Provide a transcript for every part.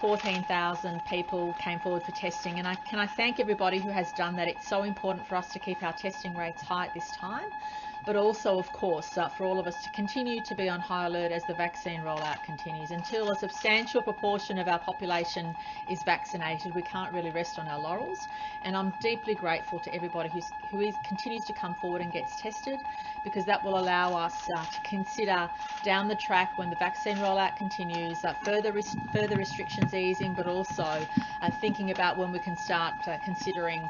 14,000 people came forward for testing, and can I thank everybody who has done that. It's so important for us to keep our testing rates high at this time, but also, of course, for all of us to continue to be on high alert as the vaccine rollout continues. Until a substantial proportion of our population is vaccinated, we can't really rest on our laurels, and I'm deeply grateful to everybody who continues to come forward and gets tested, because that will allow us to consider down the track, when the vaccine rollout continues, further restrictions easing, but also thinking about when we can start considering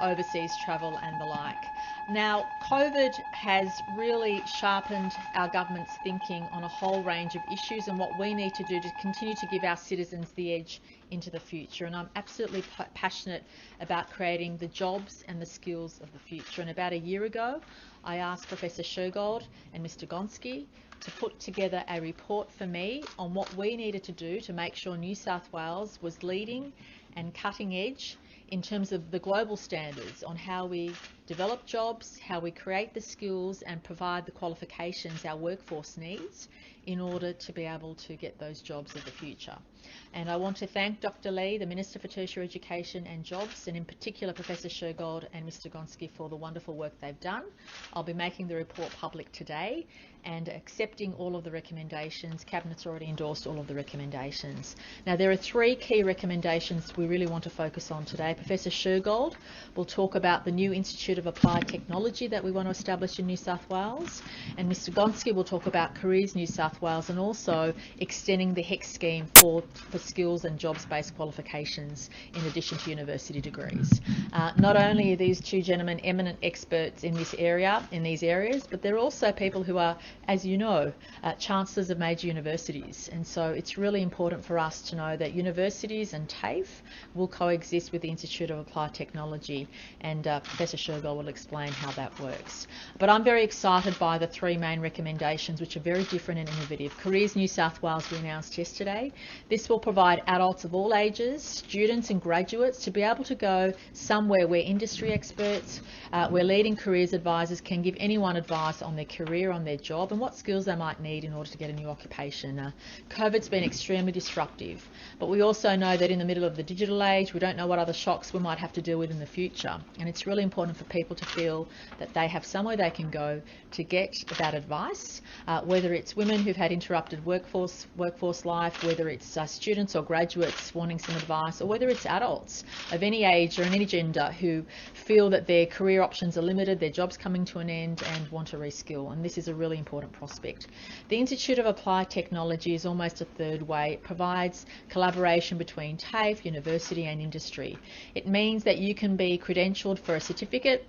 overseas travel and the like. Now, COVID has really sharpened our government's thinking on a whole range of issues and what we need to do to continue to give our citizens the edge into the future. And I'm absolutely passionate about creating the jobs and the skills of the future. And about a year ago, I asked Professor Shergold and Mr. Gonski to put together a report for me on what we needed to do to make sure New South Wales was leading and cutting edge in terms of the global standards on how we develop jobs, how we create the skills and provide the qualifications our workforce needs in order to be able to get those jobs of the future. And I want to thank Dr. Lee, the Minister for Tertiary Education and Jobs, and in particular Professor Shergold and Mr. Gonski for the wonderful work they've done. I'll be making the report public today and accepting all of the recommendations. Cabinet's already endorsed all of the recommendations. Now, there are three key recommendations we really want to focus on today. Professor Shergold will talk about the new Institute of Applied Technology that we want to establish in New South Wales, and Mr. Gonski will talk about Careers New South Wales and also extending the HEX scheme for skills and jobs-based qualifications in addition to university degrees. Not only are these two gentlemen eminent experts in this area, in these areas, but they're also people who are, as you know, chancellors of major universities. And so it's really important for us to know that universities and TAFE will coexist with the Institute of Applied Technology, and Professor Shergold will explain how that works. But I'm very excited by the three main recommendations, which are very different and innovative. Careers New South Wales we announced yesterday. This will provide adults of all ages, students and graduates, to be able to go somewhere where industry experts, where leading careers advisors can give anyone advice on their career, on their job, and what skills they might need in order to get a new occupation. COVID's been extremely disruptive, but we also know that in the middle of the digital age, we don't know what other shocks we might have to deal with in the future. And it's really important for people to feel that they have somewhere they can go to get that advice, whether it's women who've had interrupted workforce life, whether it's students or graduates wanting some advice, or whether it's adults of any age or in any gender who feel that their career options are limited, their job's coming to an end and want to reskill. And this is a really important prospect. The Institute of Applied Technology is almost a third way. It provides collaboration between TAFE, university and industry. It means that you can be credentialed for a certificate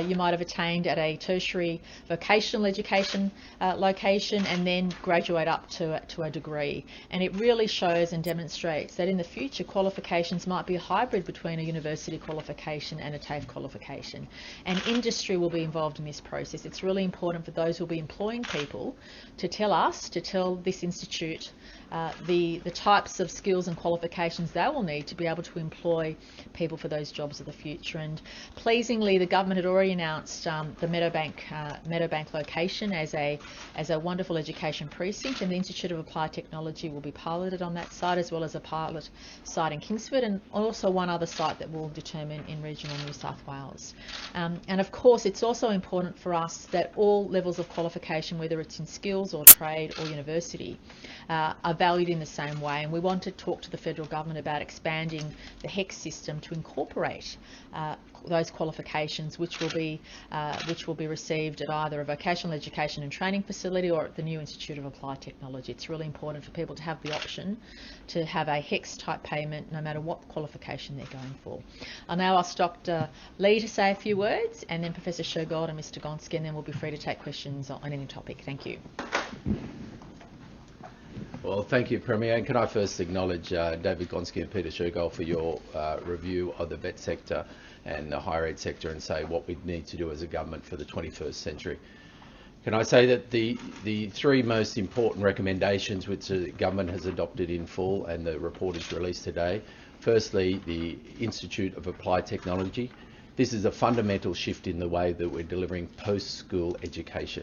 you might have attained at a tertiary vocational education location and then graduate up to a degree. And it really shows and demonstrates that in the future qualifications might be a hybrid between a university qualification and a TAFE qualification. And industry will be involved in this process. It's really important for those who will be employing people to tell this institute the types of skills and qualifications they will need to be able to employ people for those jobs of the future. And pleasingly, the government had already announced the Meadowbank location as a wonderful education precinct, and the Institute of Applied Technology will be piloted on that site, as well as a pilot site in Kingsford, and also one other site that we'll determine in regional New South Wales. And of course, it's also important for us that all levels of qualification, whether it's in skills or trade or university, are valued in the same way. And we want to talk to the federal government about expanding the HEX system to incorporate those qualifications, which will be received at either a vocational education and training facility or at the new Institute of Applied Technology. It's really important for people to have the option to have a HEX type payment no matter what qualification they're going for. I'll now ask Dr. Lee to say a few words, and then Professor Shergold and Mr. Gonski, and then we'll be free to take questions on any topic. Thank you. Well, thank you, Premier. And can I first acknowledge David Gonski and Peter Shergold for your review of the vet sector and the higher ed sector, and say what we need to do as a government for the 21st century. Can I say that the three most important recommendations which the government has adopted in full, and the report is released today. Firstly, the Institute of Applied Technology. This is a fundamental shift in the way that we're delivering post-school education.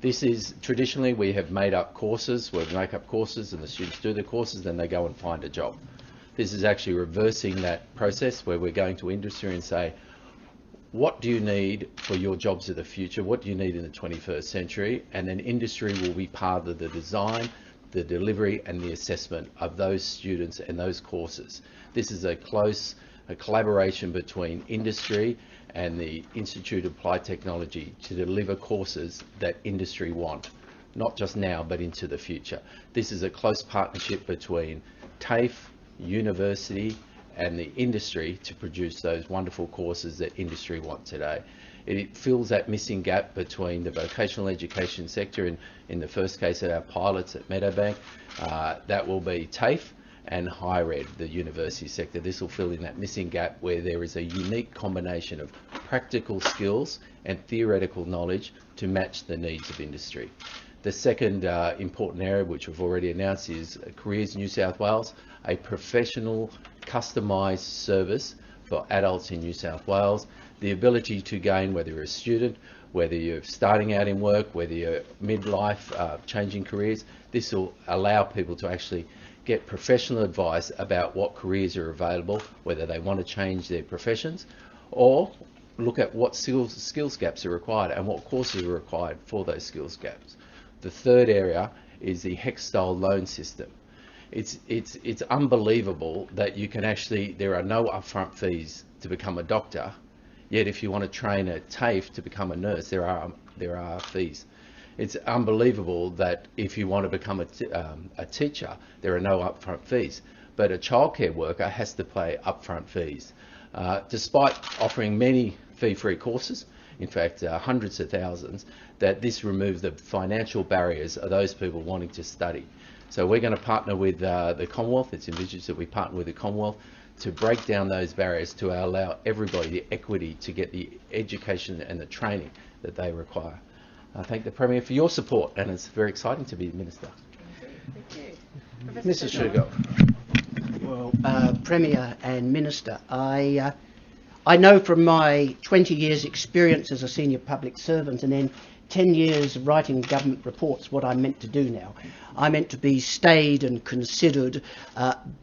This is, traditionally we have made up courses, we make up courses and the students do the courses, then they go and find a job. This is actually reversing that process where we're going to industry and say, what do you need for your jobs of the future? What do you need in the 21st century? And then industry will be part of the design, the delivery and the assessment of those students and those courses. This is a collaboration between industry and the Institute of Applied Technology to deliver courses that industry want, not just now, but into the future. This is a close partnership between TAFE, university, and the industry to produce those wonderful courses that industry want today. It fills that missing gap between the vocational education sector, in the first case at our pilots at Meadowbank, that will be TAFE, and higher ed, the university sector. This will fill in that missing gap where there is a unique combination of practical skills and theoretical knowledge to match the needs of industry. The second important area, which we've already announced, is Careers New South Wales, a professional customised service for adults in New South Wales. The ability to gain, whether you're a student, whether you're starting out in work, whether you're midlife, changing careers, this will allow people to actually get professional advice about what careers are available, whether they want to change their professions, or look at what skills gaps are required and what courses are required for those skills gaps. The third area is the HEC-style loan system. It's unbelievable that you can actually, there are no upfront fees to become a doctor, yet if you want to train at TAFE to become a nurse, there are fees. It's unbelievable that if you want to become a teacher, there are no upfront fees, but a childcare worker has to pay upfront fees. Despite offering many fee-free courses, in fact hundreds of thousands, that this removes the financial barriers of those people wanting to study. So we're going to partner with the Commonwealth. It's envisaged that we partner with the Commonwealth to break down those barriers to allow everybody the equity to get the education and the training that they require. I thank the Premier for your support, and it's very exciting to be the Minister. Thank you. Mr. Shergoff. Well, Premier and Minister, I know from my 20 years experience as a senior public servant and then 10 years of writing government reports what I'm meant to do now. I'm meant to be staid and considered,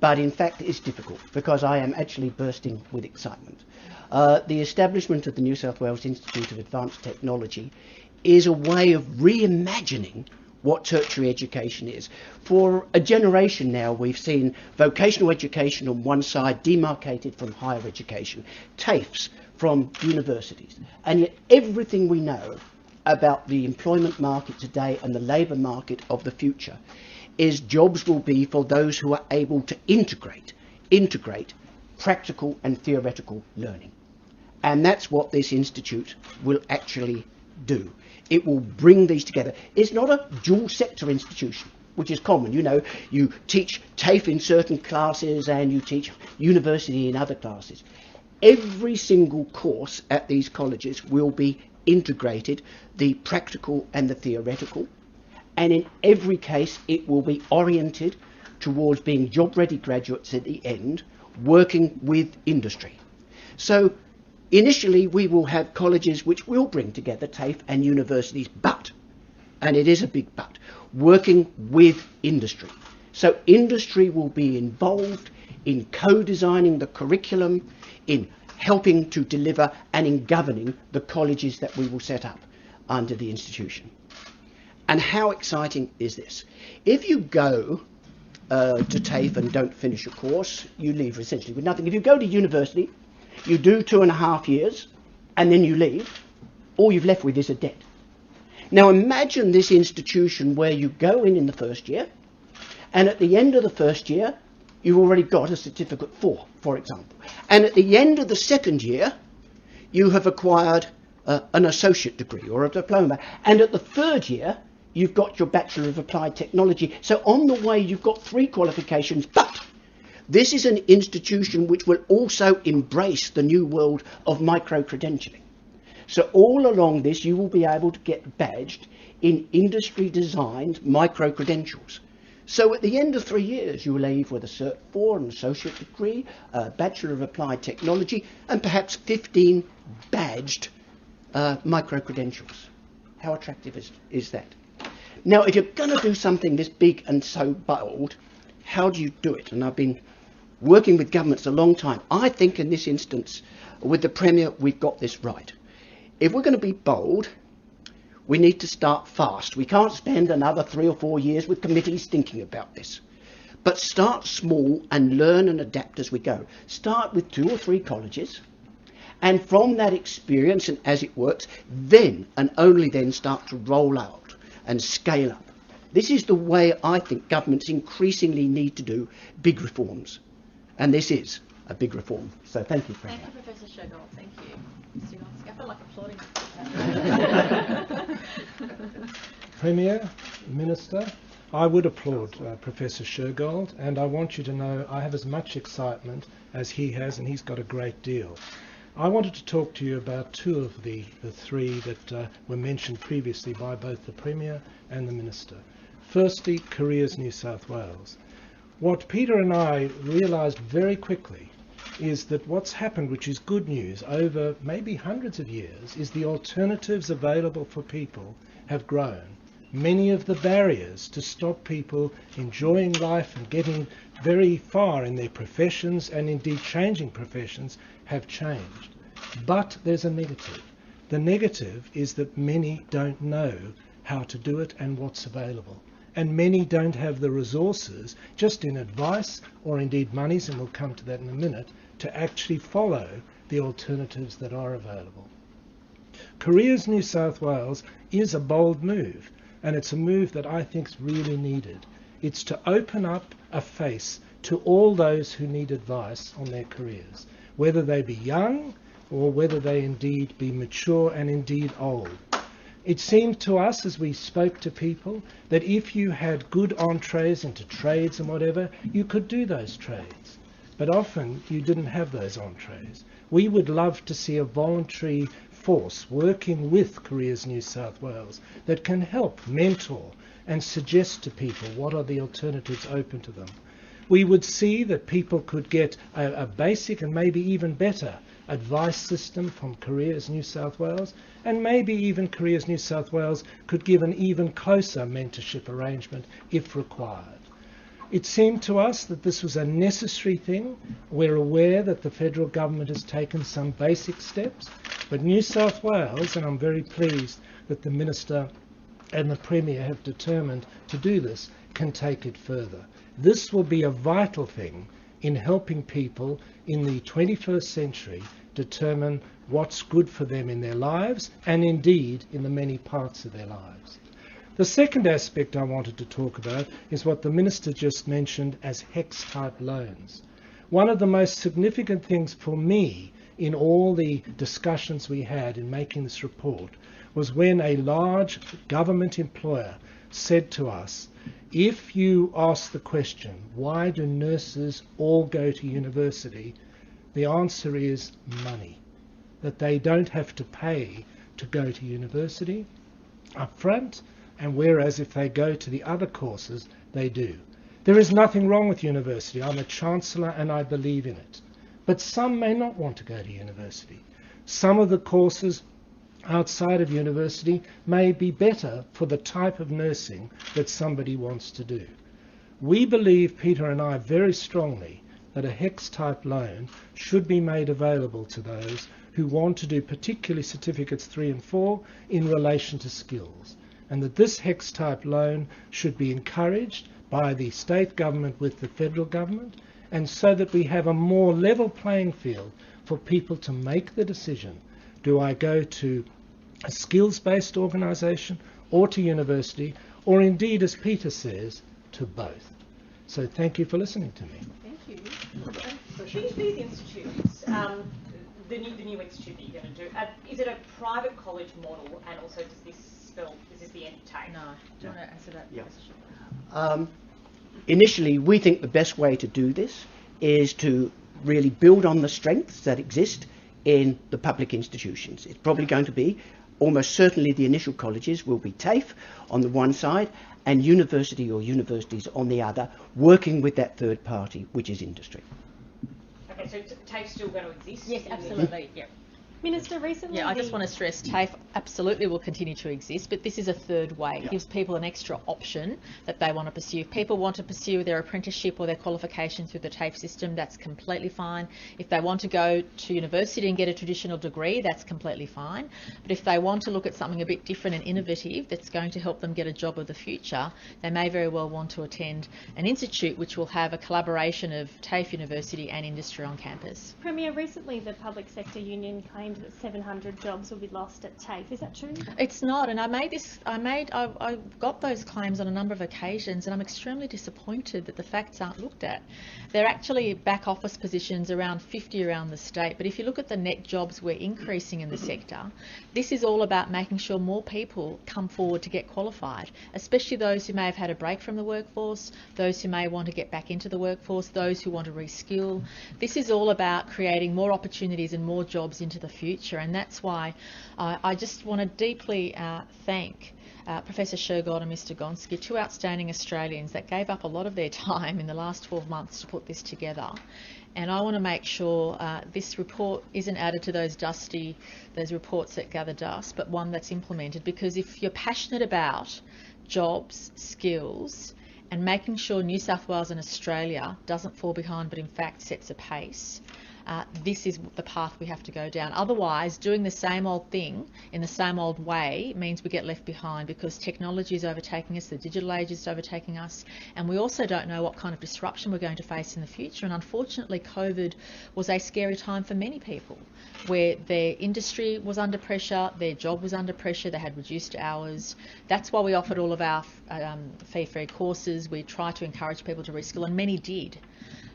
but in fact it's difficult because I am actually bursting with excitement. The establishment of the New South Wales Institute of Advanced Technology is a way of reimagining what tertiary education is. For a generation now, we've seen vocational education on one side demarcated from higher education, TAFEs from universities, and yet everything we know about the employment market today and the labour market of the future is jobs will be for those who are able to integrate practical and theoretical learning. And that's what this institute will actually do. It will bring these together. It's not a dual sector institution, which is common. You know, you teach TAFE in certain classes and you teach university in other classes. Every single course at these colleges will be integrated, the practical and the theoretical, and in every case it will be oriented towards being job-ready graduates at the end, working with industry. So initially we will have colleges which will bring together TAFE and universities, but, and it is a big but, working with industry. So industry will be involved in co-designing the curriculum, in helping to deliver and in governing the colleges that we will set up under the institution. And how exciting is this? If you go to TAFE and don't finish a course, you leave essentially with nothing. If you go to university, you do 2.5 years and then you leave, all you've left with is a debt. Now imagine this institution where you go in the first year, and at the end of the first year you've already got a certificate for example, and at the end of the second year you have acquired an associate degree or a diploma, and at the third year you've got your Bachelor of Applied Technology. So on the way you've got 3 qualifications, but this is an institution which will also embrace the new world of micro-credentialing. So all along this you will be able to get badged in industry-designed micro-credentials. So at the end of 3 years you will leave with a Cert 4, an associate degree, a Bachelor of Applied Technology, and perhaps 15 badged micro-credentials. How attractive is that? Now, if you're going to do something this big and so bold, how do you do it? And I've been working with governments a long time. I think in this instance, with the Premier, we've got this right. If we're going to be bold, we need to start fast. We can't spend another 3 or 4 years with committees thinking about this. But start small and learn and adapt as we go. Start with 2 or 3 colleges, and from that experience and as it works, then and only then start to roll out and scale up. This is the way I think governments increasingly need to do big reforms. And this is a big reform. So thank you, Premier. Thank you, Professor Shergold. Thank you. Mr. Gonski. I feel like applauding. Premier, Minister, I would applaud Professor Shergold, and I want you to know I have as much excitement as he has, and he's got a great deal. I wanted to talk to you about 2 of the 3 that were mentioned previously by both the Premier and the Minister. Firstly, Careers New South Wales. What Peter and I realised very quickly is that what's happened, which is good news, over maybe hundreds of years, is the alternatives available for people have grown. Many of the barriers to stop people enjoying life and getting very far in their professions and indeed changing professions have changed. But there's a negative. The negative is that many don't know how to do it and what's available. And many don't have the resources, just in advice or indeed monies, and we'll come to that in a minute, to actually follow the alternatives that are available. Careers New South Wales is a bold move, and it's a move that I think is really needed. It's to open up a face to all those who need advice on their careers, whether they be young or whether they indeed be mature and indeed old. It seemed to us, as we spoke to people, that if you had good entrees into trades and whatever, you could do those trades. But often you didn't have those entrees. We would love to see a voluntary force working with Careers New South Wales that can help mentor and suggest to people what are the alternatives open to them. We would see that people could get a basic and maybe even better advice system from Careers New South Wales, and maybe even Careers New South Wales could give an even closer mentorship arrangement if required. It seemed to us that this was a necessary thing. We're aware that the federal government has taken some basic steps, but New South Wales, and I'm very pleased that the Minister and the Premier have determined to do this, can take it further. This will be a vital thing in helping people in the 21st century determine what's good for them in their lives and indeed in the many parts of their lives. The second aspect I wanted to talk about is what the Minister just mentioned as HECS-type loans. One of the most significant things for me in all the discussions we had in making this report was when a large government employer said to us, if you ask the question, why do nurses all go to university? The answer is money, that they don't have to pay to go to university up front, and whereas if they go to the other courses, they do. There is nothing wrong with university. I'm a chancellor and I believe in it. But some may not want to go to university. Some of the courses outside of university may be better for the type of nursing that somebody wants to do. We believe, Peter and I, very strongly that a HECS-type loan should be made available to those who want to do particularly certificates 3 and 4 in relation to skills, and that this HECS-type loan should be encouraged by the state government with the federal government, and so that we have a more level playing field for people to make the decision, do I go to a skills-based organisation or to university, or indeed, as Peter says, to both. So thank you for listening to me. Thank you. These institutes, the new institute that you're going to do, is it a private college model, and also does this the end of TAFE? No. Do you want to answer that? Yeah. Initially, we think the best way to do this is to really build on the strengths that exist in the public institutions. It's probably going to be, almost certainly the initial colleges will be TAFE on the one side and university or universities on the other, working with that third party, which is industry. Okay, so TAFE's still going to exist? Yes, absolutely. Yeah. Minister, recently... Yeah, I just want to stress TAFE absolutely will continue to exist, but this is a third way. It gives people an extra option that they want to pursue. If people want to pursue their apprenticeship or their qualification through the TAFE system, that's completely fine. If they want to go to university and get a traditional degree, that's completely fine. But if they want to look at something a bit different and innovative that's going to help them get a job of the future, they may very well want to attend an institute which will have a collaboration of TAFE University and industry on campus. Premier, recently the public sector union claimed that 700 jobs will be lost at TAFE. Is that true? It's not, and I got those claims on a number of occasions, and I'm extremely disappointed that the facts aren't looked at. They're actually back office positions, around 50 around the state, but if you look at the net jobs we're increasing in the sector, this is all about making sure more people come forward to get qualified, especially those who may have had a break from the workforce, those who may want to get back into the workforce, those who want to reskill. This is all about creating more opportunities and more jobs into the future, and that's why I just want to deeply thank Professor Shergold and Mr Gonski, two outstanding Australians that gave up a lot of their time in the last 12 months to put this together. And I want to make sure this report isn't added to those reports that gather dust, but one that's implemented, because if you're passionate about jobs, skills, and making sure New South Wales and Australia doesn't fall behind but in fact sets a pace, this is the path we have to go down. Otherwise, doing the same old thing in the same old way means we get left behind, because technology is overtaking us, the digital age is overtaking us, and we also don't know what kind of disruption we're going to face in the future. And unfortunately, COVID was a scary time for many people, where their industry was under pressure, their job was under pressure, they had reduced hours. That's why we offered all of our fee-free courses. We tried to encourage people to reskill, and many did.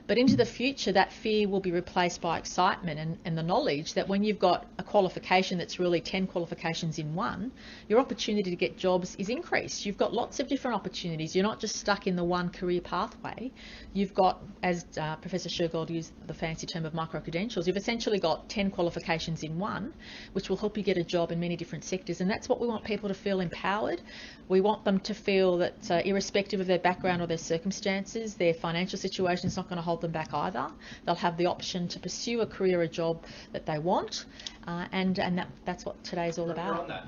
But into the future, that fear will be replaced by excitement and the knowledge that when you've got a qualification that's really 10 qualifications in one, your opportunity to get jobs is increased. You've got lots of different opportunities. You're not just stuck in the one career pathway. You've got, as Professor Shergold used the fancy term of micro-credentials, you've essentially got 10 qualifications in one, which will help you get a job in many different sectors. And that's what we want people to feel empowered. We want them to feel that irrespective of their background or their circumstances, their financial situation is not going to hold them back either. They'll have the option to pursue a career or a job that they want, and that's what today's all about. On that,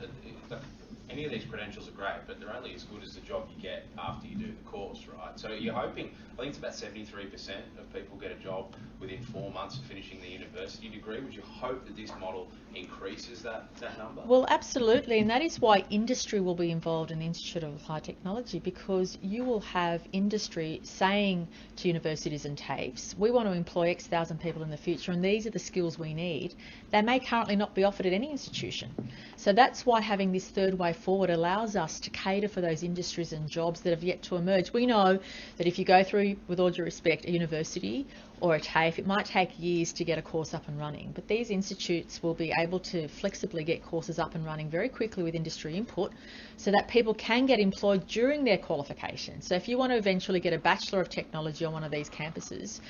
any of these credentials are great, but they're only as good as the job you get after you do the course, right? So you're hoping, I think it's about 73% of people get a job within 4 months of finishing the university degree. Would you hope that this model increases that number? Well, absolutely, and that is why industry will be involved in the Institute of High Technology, because you will have industry saying to universities and TAFEs, we want to employ X thousand people in the future, and these are the skills we need. They may currently not be offered at any institution. So that's why having this third way forward allows us to cater for those industries and jobs that have yet to emerge. We know that if you go through, with all due respect, a university or a TAFE, it might take years to get a course up and running, but these institutes will be able to flexibly get courses up and running very quickly with industry input, so that people can get employed during their qualification. So if you want to eventually get a Bachelor of Technology on one of these campuses,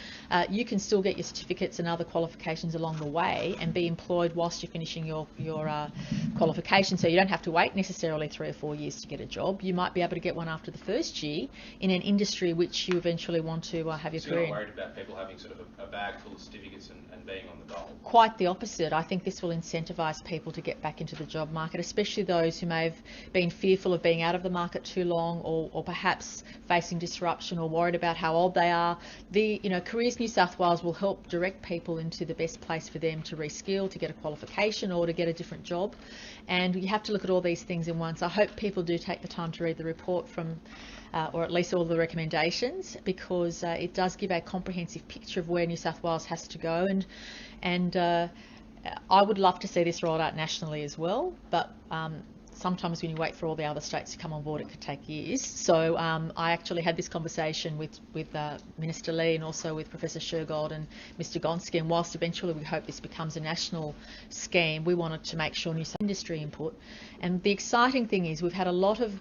you can still get your certificates and other qualifications along the way and be employed whilst you're finishing your qualification, so you don't have to wait necessarily 3 or 4 years to get a job. You might be able to get one after the first year in an industry which you eventually want to have your career in. You're not worried about people having sort of a bag full of certificates and being on the dole? Quite the opposite. I think this will incentivise people to get back into the job market, especially those who may have been fearful of being out of the market too long, or perhaps facing disruption, or worried about how old they are. Careers New South Wales will help direct people into the best place for them to reskill, to get a qualification, or to get a different job. And you have to look at all these things in once. I hope people do take the time to read the report from or at least all the recommendations, because it does give a comprehensive picture of where New South Wales has to go, and I would love to see this rolled out nationally as well, but sometimes when you wait for all the other states to come on board, it could take years. So I actually had this conversation with Minister Lee and also with Professor Shergold and Mr Gonski, and whilst eventually we hope this becomes a national scheme, we wanted to make sure New South industry input. And the exciting thing is we've had a lot of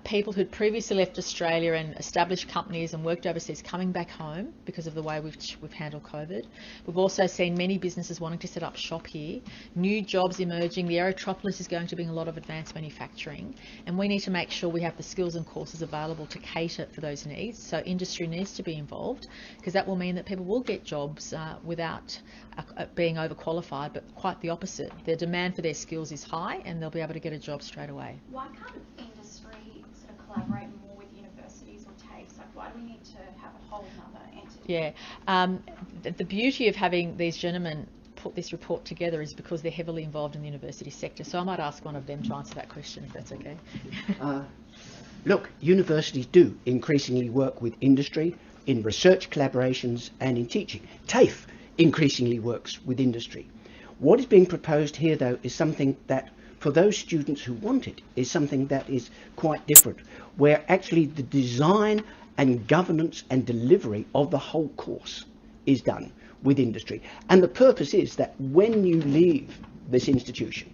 people who'd previously left Australia and established companies and worked overseas coming back home because of the way we've handled COVID. We've also seen many businesses wanting to set up shop here, new jobs emerging. The Aerotropolis is going to bring a lot of advantage advanced manufacturing, and we need to make sure we have the skills and courses available to cater for those needs. So industry needs to be involved, because that will mean that people will get jobs without being overqualified, but quite the opposite. Their demand for their skills is high and they'll be able to get a job straight away. Why can't industry sort of collaborate more with universities or TAFEs? Like, why do we need to have a whole other entity? Yeah, the beauty of having these gentlemen put this report together is because they're heavily involved in the university sector. So I might ask one of them to answer that question, if that's okay. Look, universities do increasingly work with industry in research collaborations and in teaching. TAFE increasingly works with industry. What is being proposed here, though, is something that, for those students who want it, is something that is quite different, where actually the design and governance and delivery of the whole course is done with industry. And the purpose is that when you leave this institution,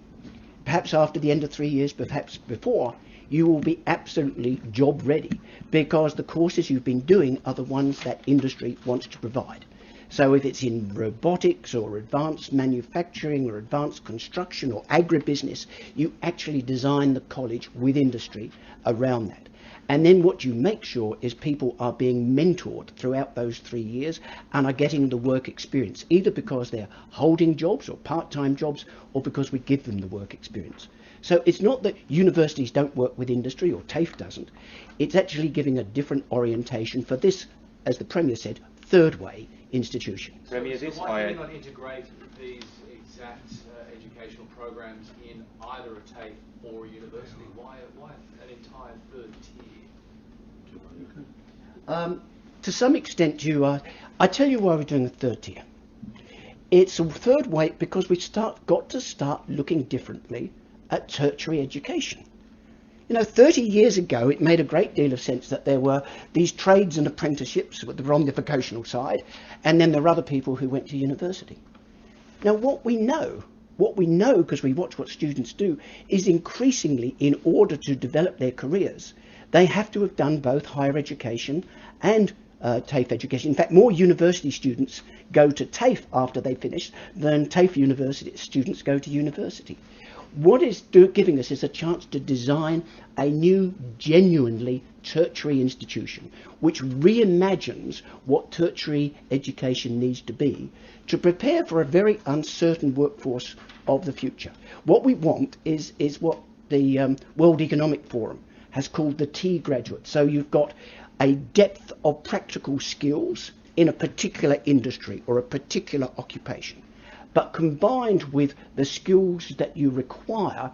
perhaps after the end of 3 years, perhaps before, you will be absolutely job ready, because the courses you've been doing are the ones that industry wants to provide. So if it's in robotics or advanced manufacturing or advanced construction or agribusiness, you actually design the college with industry around that. And then what you make sure is people are being mentored throughout those 3 years and are getting the work experience, either because they're holding jobs or part-time jobs, or because we give them the work experience. So it's not that universities don't work with industry or TAFE doesn't. It's actually giving a different orientation for this, as the Premier said, third way institution. Premier, so why can you not integrate these exact educational programs in either a TAFE or a university? Why an entire third tier? To some extent, I tell you why we're doing a third tier. It's a third way because we got to start looking differently at tertiary education. You know, 30 years ago, it made a great deal of sense that there were these trades and apprenticeships that were on the vocational side, and then there are other people who went to university. Now, what we know, because we watch what students do, is increasingly, in order to develop their careers, they have to have done both higher education and TAFE education. In fact, more university students go to TAFE after they finish than TAFE university students go to university. What it's giving us is a chance to design a new, genuinely tertiary institution, which reimagines what tertiary education needs to be to prepare for a very uncertain workforce of the future. What we want is what the World Economic Forum has called the T graduate. So you've got a depth of practical skills in a particular industry or a particular occupation, but combined with the skills that you require,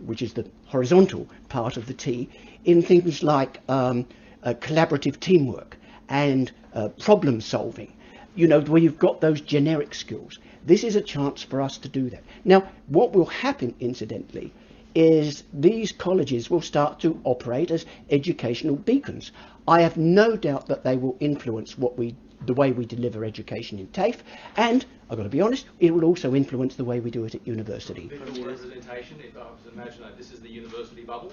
which is the horizontal part of the T, in things like collaborative teamwork and problem solving, you know, where you've got those generic skills. This is a chance for us to do that. Now, what will happen, incidentally, is these colleges will start to operate as educational beacons. I have no doubt that they will influence the way we deliver education in TAFE, and I've got to be honest, it will also influence the way we do it at university. Visual representation, if I was to imagine that this is the university bubble,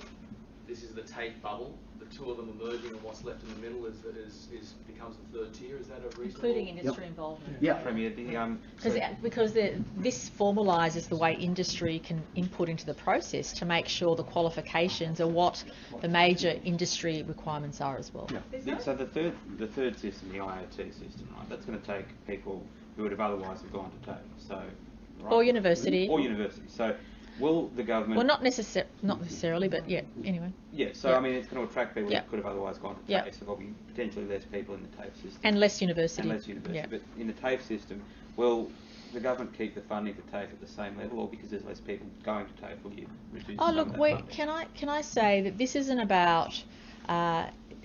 this is the TAFE bubble, the two of them are merging, and what's left in the middle becomes the third tier. Is that a reasonable? Including industry involvement. Yeah. Premier, Because this formalises the way industry can input into the process to make sure the qualifications are what the major industry requirements are as well. Yeah. So the third system, the IoT system, right? That's going to take people who would have otherwise have gone to TAFE. So. Right? Or university. Or university. So. Will the government... Well, not necessarily, but yeah, anyway. Yeah, so I mean, it's going to attract people who could have otherwise gone to TAFE, so there'll be potentially less people in the TAFE system. And less university. Yeah. But in the TAFE system, will the government keep the funding for TAFE at the same level, or because there's less people going to TAFE, will you reduce some of that funding? Can I say that this isn't about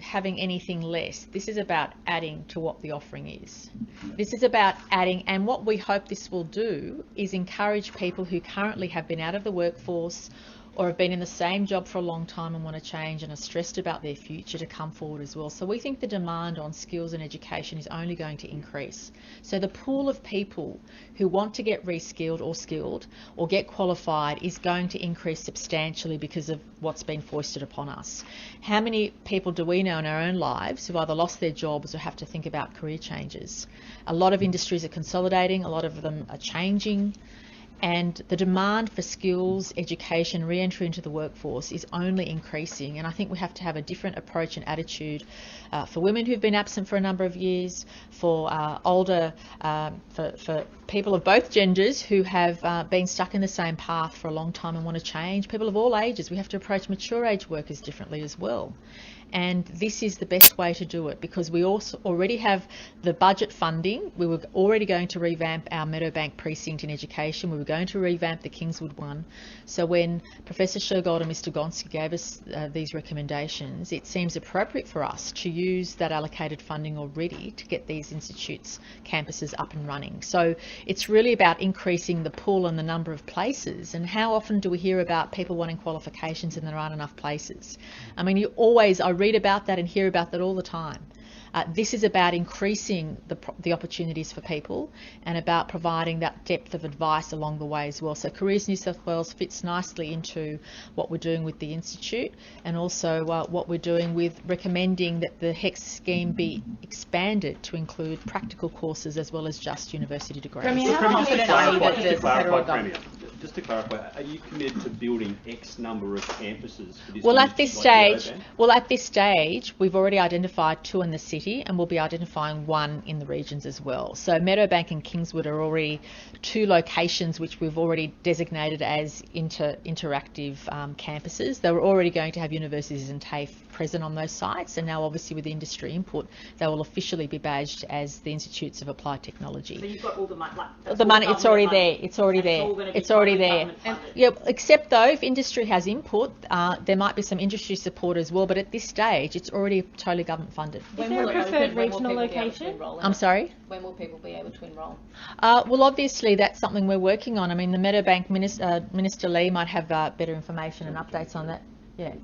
having anything less. This is about adding to what the offering is. This is about adding, and what we hope this will do is encourage people who currently have been out of the workforce or have been in the same job for a long time and want to change and are stressed about their future to come forward as well. So we think the demand on skills and education is only going to increase. So the pool of people who want to get reskilled or skilled or get qualified is going to increase substantially because of what's been foisted upon us. How many people do we know in our own lives who either lost their jobs or have to think about career changes? A lot of industries are consolidating, a lot of them are changing. And the demand for skills, education, re-entry into the workforce is only increasing. And I think we have to have a different approach and attitude for women who've been absent for a number of years, for for people of both genders who have been stuck in the same path for a long time and want to change. People of all ages. We have to approach mature age workers differently as well. And this is the best way to do it, because we also already have the budget funding. We were already going to revamp our Meadowbank precinct in education. We were going to revamp the Kingswood one. So when Professor Shergold and Mr Gonski gave us these recommendations, it seems appropriate for us to use that allocated funding already to get these institutes' campuses up and running. So it's really about increasing the pool and the number of places. And how often do we hear about people wanting qualifications and there aren't enough places? I mean, I read about that and hear about that all the time. This is about increasing the opportunities for people and about providing that depth of advice along the way as well. So Careers New South Wales fits nicely into what we're doing with the Institute, and also what we're doing with recommending that the HEX scheme be expanded to include practical courses as well as just university degrees. Just to clarify, are you committed to building X number of campuses for this? Well, at this stage, we've already identified 2 in the city, and we'll be identifying 1 in the regions as well. So Meadowbank and Kingswood are already 2 locations which we've already designated as interactive campuses. They were already going to have universities and TAFE present on those sites, and now obviously with industry input, they will officially be badged as the Institutes of Applied Technology. So you've got all the money, the money, it's already there. It's already there. It's already there. Yeah, except though, if industry has input, there might be some industry support as well. But at this stage, it's already totally government funded. Is there a preferred regional location? I'm sorry? When will people be able to enrol? Well, obviously that's something we're working on. I mean, the Meadowbank Minister Lee might have better information and updates on that. Yeah.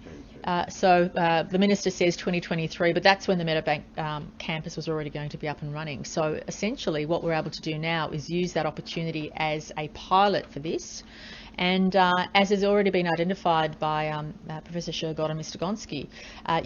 The Minister says 2023, but that's when the Meadowbank campus was already going to be up and running. So essentially what we're able to do now is use that opportunity as a pilot for this. And as has already been identified by Professor Shergold and Mr Gonski,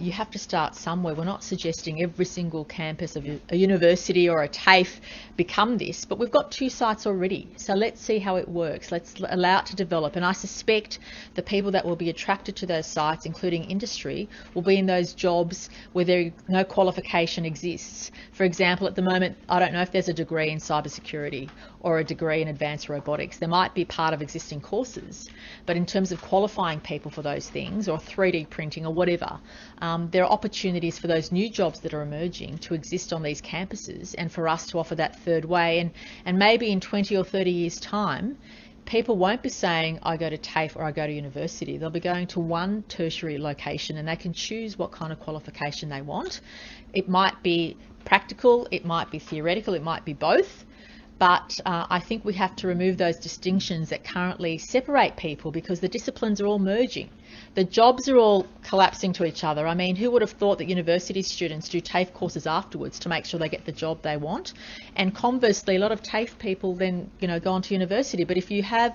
you have to start somewhere. We're not suggesting every single campus of a university or a TAFE become this, but we've got 2 sites already. So let's see how it works. Let's allow it to develop. And I suspect the people that will be attracted to those sites, including industry, will be in those jobs where no qualification exists. For example, at the moment, I don't know if there's a degree in cybersecurity or a degree in advanced robotics. There might be part of existing courses, but in terms of qualifying people for those things, or 3D printing or whatever, there are opportunities for those new jobs that are emerging to exist on these campuses, and for us to offer that third way. And maybe in 20 or 30 years' time, people won't be saying, I go to TAFE or I go to university. They'll be going to one tertiary location, and they can choose what kind of qualification they want. It might be practical, it might be theoretical, it might be both. But I think we have to remove those distinctions that currently separate people, because the disciplines are all merging. The jobs are all collapsing to each other. I mean, who would have thought that university students do TAFE courses afterwards to make sure they get the job they want? And conversely, a lot of TAFE people then, go on to university. But if you have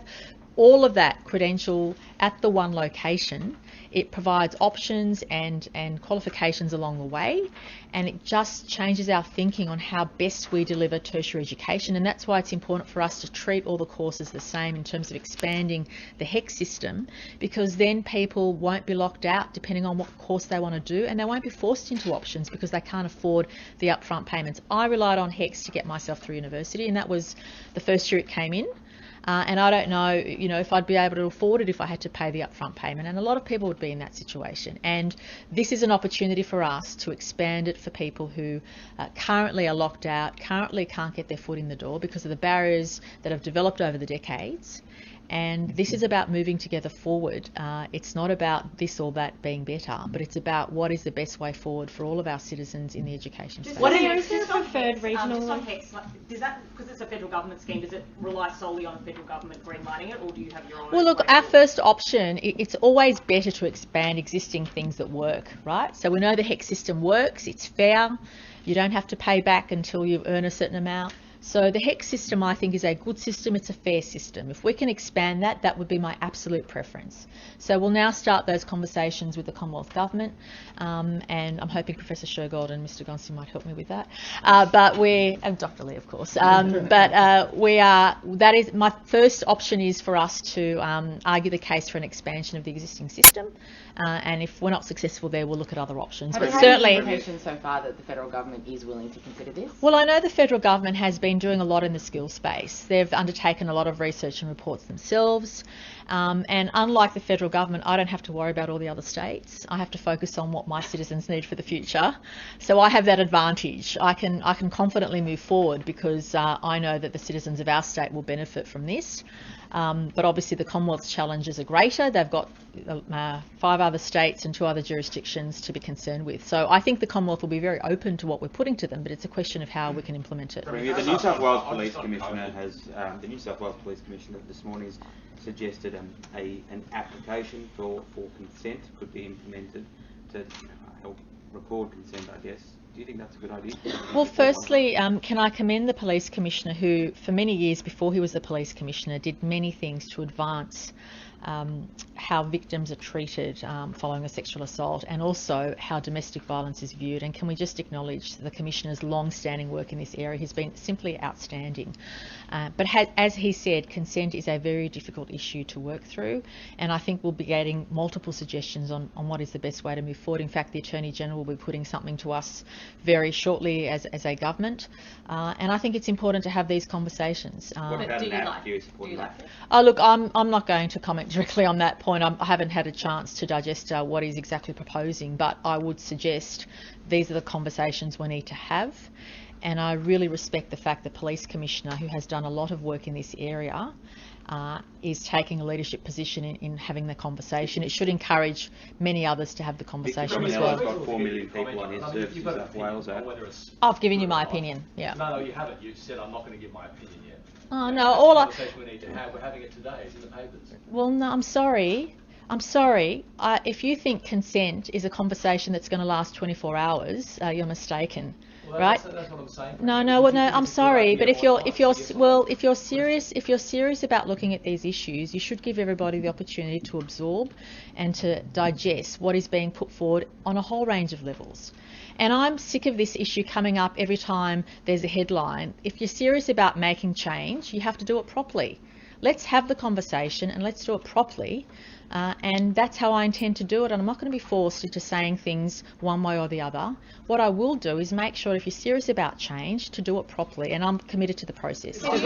all of that credential at the one location, it provides options and qualifications along the way, and it just changes our thinking on how best we deliver tertiary education. And that's why it's important for us to treat all the courses the same in terms of expanding the HEX system, because then people won't be locked out depending on what course they want to do, and they won't be forced into options because they can't afford the upfront payments. I relied on HEX to get myself through university, and that was the first year it came in. And I don't know, if I'd be able to afford it if I had to pay the upfront payment. And a lot of people would be in that situation. And this is an opportunity for us to expand it for people who currently are locked out, currently can't get their foot in the door because of the barriers that have developed over the decades. And this is about moving together forward. It's not about this or that being better, but it's about what is the best way forward for all of our citizens in the education space. Is there a preferred regional? Just on HEX, does that, because it's a federal government scheme, does it rely solely on the federal government greenlighting it, or do you have your own? Well, look, our first option, it's always better to expand existing things that work, right? So we know the HEX system works, it's fair, you don't have to pay back until you earn a certain amount. So the HEC system, I think, is a good system. It's a fair system. If we can expand that, that would be my absolute preference. So we'll now start those conversations with the Commonwealth Government, and I'm hoping Professor Shergold and Mr Gonski might help me with that. And Dr Lee, of course. That is my first option, is for us to argue the case for an expansion of the existing system. And if we're not successful there, we'll look at other options. Have but you had certainly, any information so far that the federal government is willing to consider this? Well, I know the federal government has been doing a lot in the skills space. They've undertaken a lot of research and reports themselves. And unlike the federal government, I don't have to worry about all the other states. I have to focus on what my citizens need for the future. So I have that advantage. I can confidently move forward because I know that the citizens of our state will benefit from this. But obviously the Commonwealth's challenges are greater. They've got 5 other states and 2 other jurisdictions to be concerned with. So I think the Commonwealth will be very open to what we're putting to them, but it's a question of how we can implement it. The New South Wales Police Commissioner has, this morning has suggested an application for consent could be implemented to help record consent, I guess. Do you think that's a good idea? Well, firstly, can I commend the Police Commissioner who, for many years before he was the Police Commissioner, did many things to advance how victims are treated following a sexual assault, and also how domestic violence is viewed. And can we just acknowledge the Commissioner's long-standing work in this area has been simply outstanding. But as he said, consent is a very difficult issue to work through, and I think we'll be getting multiple suggestions on what is the best way to move forward. In fact, the Attorney-General will be putting something to us very shortly as a government, and I think it's important to have these conversations. What about an app? Do you support that? Oh, look, I'm not going to comment directly on that point. I haven't had a chance to digest what he's exactly proposing, but I would suggest these are the conversations we need to have. And I really respect the fact the Police Commissioner, who has done a lot of work in this area, is taking a leadership position in having the conversation. It should encourage many others to have the conversation as well. Got 4 million people on his service in South Wales. I've given you my opinion, yeah. No, you haven't. You said I'm not going to give my opinion yet. Oh, no, That's the conversation we need to have. We're having it today. It's in the papers. Well, no, I'm sorry. If you think consent is a conversation that's going to last 24 hours, you're mistaken. Well, right? That's what I'm saying. No. I'm sorry, but if you're serious about looking at these issues, you should give everybody the opportunity to absorb and to digest what is being put forward on a whole range of levels. And I'm sick of this issue coming up every time there's a headline. If you're serious about making change, you have to do it properly. Let's have the conversation and let's do it properly. And that's how I intend to do it, and I'm not going to be forced into saying things one way or the other. What I will do is make sure, if you're serious about change, to do it properly, and I'm committed to the process. Will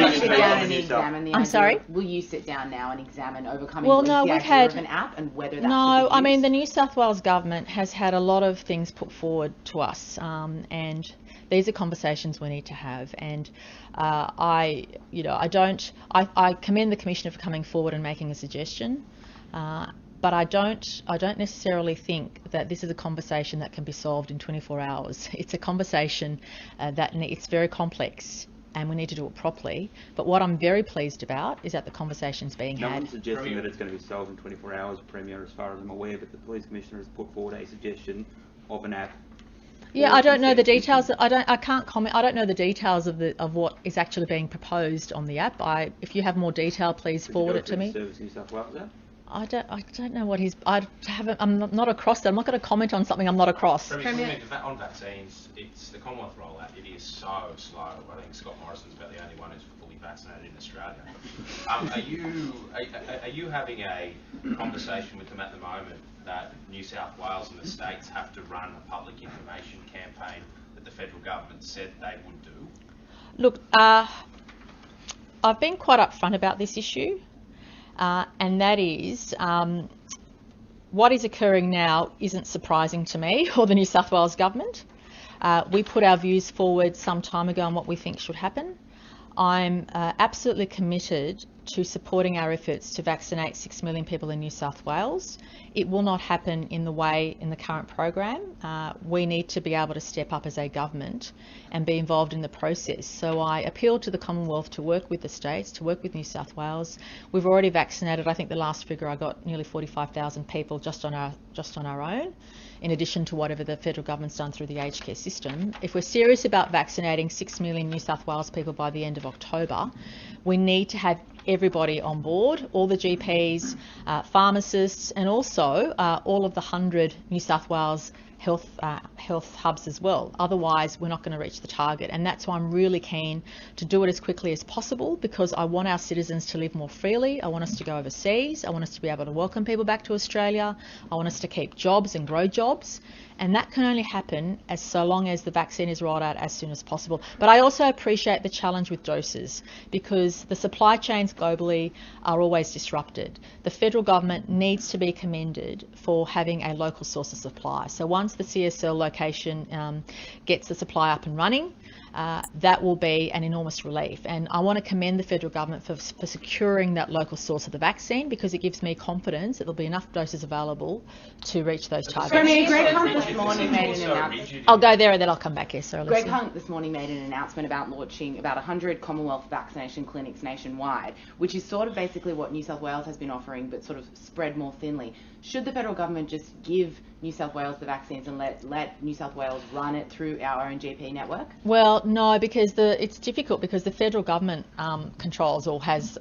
you sit down and examine the I'm sorry? Will you sit down now and examine overcoming the idea of an app and whether that No, I mean, the New South Wales government has had a lot of things put forward to us, and these are conversations we need to have. And I commend the Commissioner for coming forward and making a suggestion. But I don't necessarily think that this is a conversation that can be solved in 24 hours. It's a conversation it's very complex, and we need to do it properly. But what I'm very pleased about is that the conversation's being had. No one's suggesting that it's going to be solved in 24 hours, Premier, as far as I'm aware, but the Police Commissioner has put forward a suggestion of an app. Yeah, I don't know the details. I can't comment. I don't know the details of what is actually being proposed on the app. If you have more detail, please forward it to me. Service New South Wales app? I don't know what I'm not across that. I'm not going to comment on something I'm not across. Premier, on vaccines, it's the Commonwealth rollout. It is so slow. I think Scott Morrison's about the only one who's fully vaccinated in Australia. Are you having a conversation with them at the moment that New South Wales and the states have to run a public information campaign that the federal government said they would do? Look, I've been quite upfront about this issue. And that is, what is occurring now isn't surprising to me or the New South Wales government. We put our views forward some time ago on what we think should happen. I'm absolutely committed to supporting our efforts to vaccinate 6 million people in New South Wales. It will not happen in the current program. We need to be able to step up as a government and be involved in the process. So I appeal to the Commonwealth to work with the states, to work with New South Wales. We've already vaccinated, I think the last figure I got, nearly 45,000 people just on our own, in addition to whatever the federal government's done through the aged care system. If we're serious about vaccinating 6 million New South Wales people by the end of October, we need to have everybody on board, all the GPs, pharmacists, and also all of the 100 New South Wales health hubs as well. Otherwise, we're not going to reach the target. And that's why I'm really keen to do it as quickly as possible, because I want our citizens to live more freely. I want us to go overseas. I want us to be able to welcome people back to Australia. I want us to keep jobs and grow jobs. And that can only happen so long as the vaccine is rolled out as soon as possible. But I also appreciate the challenge with doses, because the supply chains globally are always disrupted. The federal government needs to be commended for having a local source of supply. So once the CSL location gets the supply up and running, that will be an enormous relief. And I want to commend the federal government for securing that local source of the vaccine, because it gives me confidence that there'll be enough doses available to reach those targets. Greg Hunt this morning made an announcement. I'll go there and then I'll come back here. Sorry, Greg Hunt this morning made an announcement about launching about 100 Commonwealth vaccination clinics nationwide, which is sort of basically what New South Wales has been offering, but sort of spread more thinly. Should the federal government just give New South Wales the vaccines and let New South Wales run it through our own GP network? Well, no, because it's difficult, because the federal government controls or has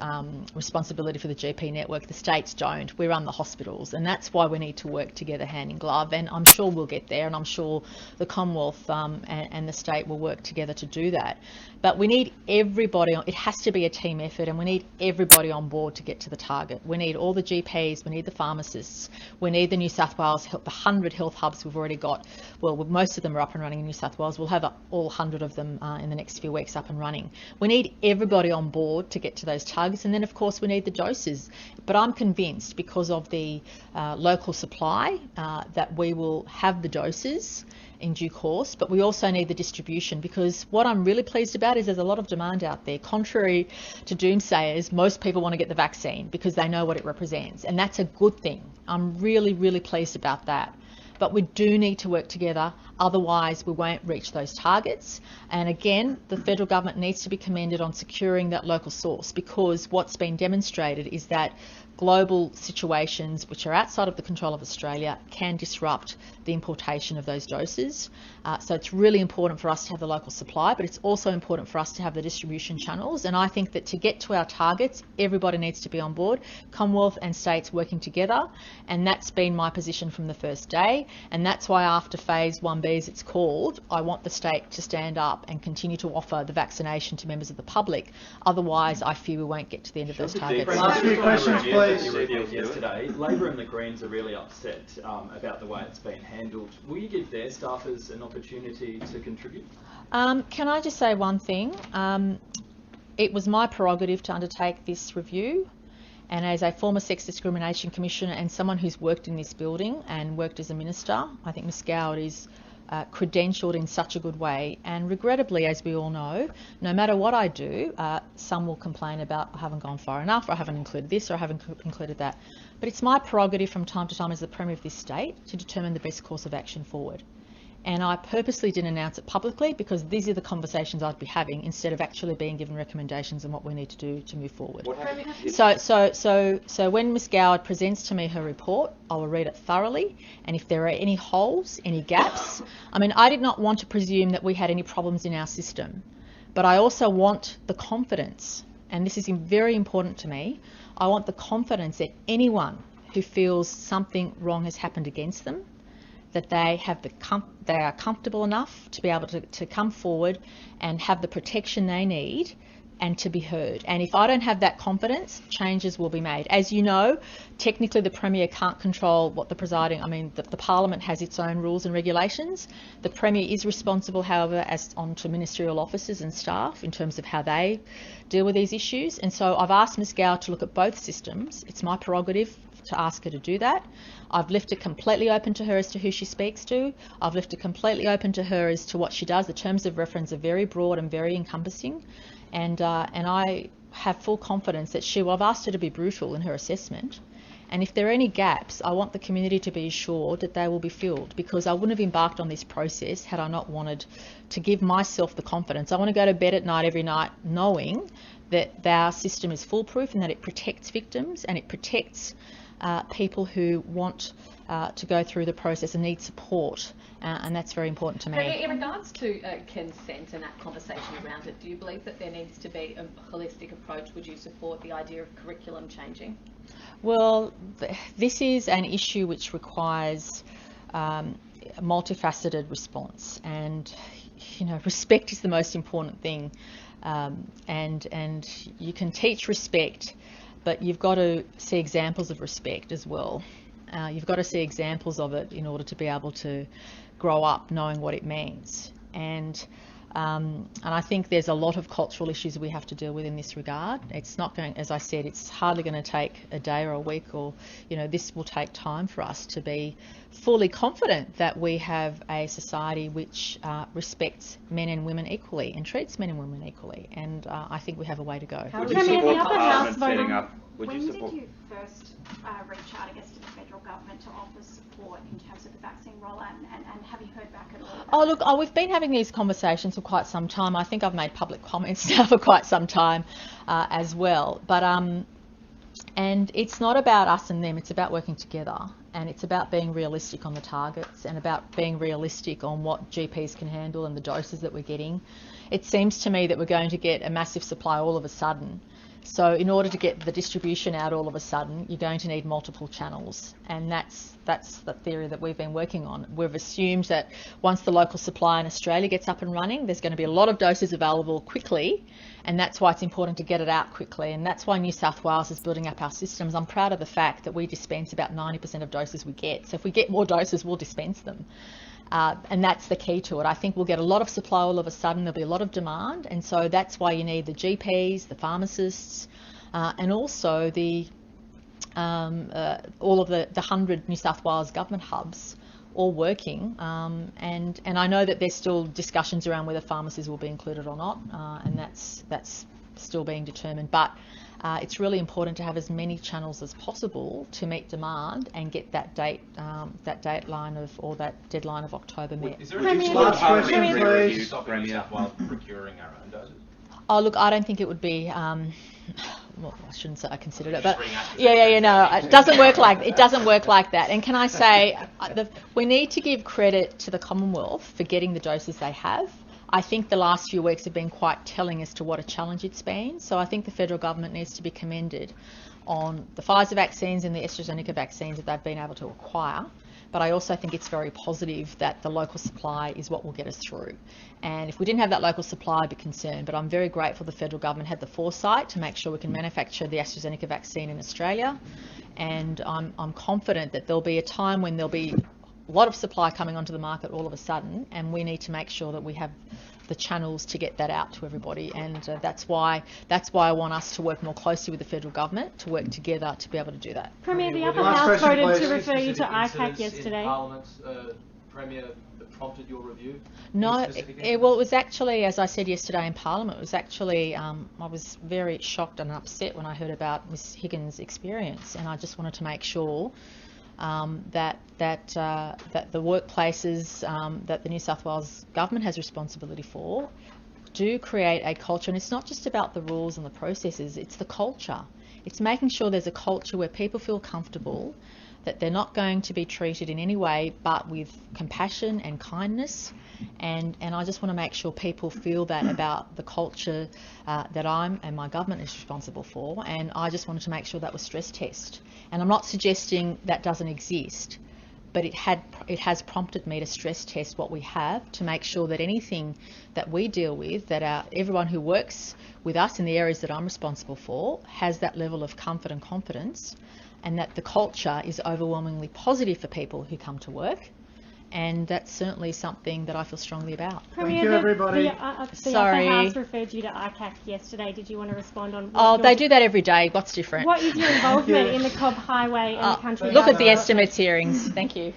responsibility for the GP network. The states don't. We run the hospitals, and that's why we need to work together hand in glove. And I'm sure we'll get there, and I'm sure the Commonwealth and the state will work together to do that. But we need everybody. It has to be a team effort, and we need everybody on board to get to the target. We need all the GPs. We need the pharmacists. We need the New South Wales, the 100 health hubs we've already got. Well, most of them are up and running in New South Wales. We'll have all 100 of them in the next few weeks up and running. We need everybody on board to get to those targets, and then of course we need the doses. But I'm convinced, because of the local supply, that we will have the doses in due course, but we also need the distribution, because what I'm really pleased about is there's a lot of demand out there. Contrary to doomsayers, most people want to get the vaccine because they know what it represents, and that's a good thing. I'm really, really pleased about that. But we do need to work together, otherwise we won't reach those targets. And again, the federal government needs to be commended on securing that local source, because what's been demonstrated is that global situations which are outside of the control of Australia can disrupt the importation of those doses. So it's really important for us to have the local supply, but it's also important for us to have the distribution channels. And I think that to get to our targets, everybody needs to be on board, Commonwealth and states working together. And that's been my position from the first day. And that's why after phase 1B, as it's called, I want the state to stand up and continue to offer the vaccination to members of the public. Otherwise, I fear we won't get to the end of those targets. Last few questions, please. Yesterday, Labor and the Greens are really upset about the way it's been handled. Will you give their staffers an opportunity to contribute? Can I just say one thing? It was my prerogative to undertake this review, and as a former Sex Discrimination Commissioner and someone who's worked in this building and worked as a minister, I think Ms Gower is credentialed in such a good way. And regrettably, as we all know, no matter what I do, some will complain about I haven't gone far enough, or I haven't included this, or I haven't included that. But it's my prerogative from time to time as the Premier of this state to determine the best course of action forward. And I purposely didn't announce it publicly, because these are the conversations I'd be having instead of actually being given recommendations on what we need to do to move forward. So when Ms Gower presents to me her report, I will read it thoroughly, and if there are any holes, any gaps, I mean, I did not want to presume that we had any problems in our system, but I also want the confidence, and this is very important to me, I want the confidence that anyone who feels something wrong has happened against them, that they are comfortable enough to be able to come forward and have the protection they need and to be heard. And if I don't have that confidence, changes will be made. As you know, technically the Premier can't control what the Parliament has its own rules and regulations. The Premier is responsible, however, as onto ministerial officers and staff in terms of how they deal with these issues. And so I've asked Ms Gower to look at both systems. It's my prerogative to ask her to do that. I've left it completely open to her as to who she speaks to. I've left it completely open to her as to what she does. The terms of reference are very broad and very encompassing, and I have full confidence that I've asked her to be brutal in her assessment, and if there are any gaps, I want the community to be assured that they will be filled, because I wouldn't have embarked on this process had I not wanted to give myself the confidence. I want to go to bed at night every night knowing that our system is foolproof and that it protects victims and it protects people who want to go through the process and need support, and that's very important to me. In regards to consent and that conversation around it, do you believe that there needs to be a holistic approach? Would you support the idea of curriculum changing? Well, this is an issue which requires a multifaceted response, and respect is the most important thing, and you can teach respect, but you've got to see examples of respect as well. You've got to see examples of it in order to be able to grow up knowing what it means. And I think there's a lot of cultural issues we have to deal with in this regard. It's not going, as I said, it's hardly going to take a day or a week, or this will take time for us to be fully confident that we have a society which respects men and women equally and treats men and women equally. And I think we have a way to go. When did you first reach out, I guess, to the federal government to offer support in terms of the vaccine rollout, and have you heard back at all? We've been having these conversations for quite some time. I think I've made public comments now for quite some time as well. But and it's not about us and them, it's about working together, and it's about being realistic on the targets and about being realistic on what GPs can handle and the doses that we're getting. It seems to me that we're going to get a massive supply all of a sudden. So in order to get the distribution out all of a sudden, you're going to need multiple channels, and that's the theory that we've been working on. We've assumed that once the local supply in Australia gets up and running, there's going to be a lot of doses available quickly, and that's why it's important to get it out quickly, and that's why New South Wales is building up our systems. I'm proud of the fact that we dispense about 90% of doses we get, so if we get more doses, we'll dispense them. And that's the key to it. I think we'll get a lot of supply all of a sudden, there'll be a lot of demand, and so that's why you need the GPs, the pharmacists, and also the all of the 100 New South Wales government hubs all working, and I know that there's still discussions around whether pharmacies will be included or not, and that's still being determined, but it's really important to have as many channels as possible to meet demand and get that deadline of October met. Is there a review stopping New South Wales procuring our own doses? Oh, look, I don't think it would be. Well, I shouldn't say I considered it, but no, it doesn't work like that. And can I say, we need to give credit to the Commonwealth for getting the doses they have. I think the last few weeks have been quite telling as to what a challenge it's been. So I think the federal government needs to be commended on the Pfizer vaccines and the AstraZeneca vaccines that they've been able to acquire. But I also think it's very positive that the local supply is what will get us through. And if we didn't have that local supply, I'd be concerned. But I'm very grateful the federal government had the foresight to make sure we can manufacture the AstraZeneca vaccine in Australia. And I'm confident that there'll be a time when there'll be a lot of supply coming onto the market all of a sudden, and we need to make sure that we have the channels to get that out to everybody, and that's why I want us to work more closely with the federal government, to work together to be able to do that. Premier, the upper house voted to refer you to ICAC yesterday. Parliament, Premier, that prompted your review? No, it was actually, as I said yesterday in Parliament, it was actually, I was very shocked and upset when I heard about Ms Higgins' experience, and I just wanted to make sure that the workplaces that the New South Wales government has responsibility for do create a culture, and it's not just about the rules and the processes, it's the culture. It's making sure there's a culture where people feel comfortable, that they're not going to be treated in any way but with compassion and kindness, and I just want to make sure people feel that about the culture that I'm and my government is responsible for, and I just wanted to make sure that was stress test. And I'm not suggesting that doesn't exist, but it has prompted me to stress test what we have to make sure that anything that we deal with, that everyone who works with us in the areas that I'm responsible for has that level of comfort and confidence, and that the culture is overwhelmingly positive for people who come to work. And that's certainly something that I feel strongly about. Thank you, everybody. The Sorry. Upper House referred you to ICAC yesterday. Did you want to respond on? Oh, they do that every day. What's different? What is your involvement in the Cobb Highway and the country? Look at the estimates hearings. Thank you.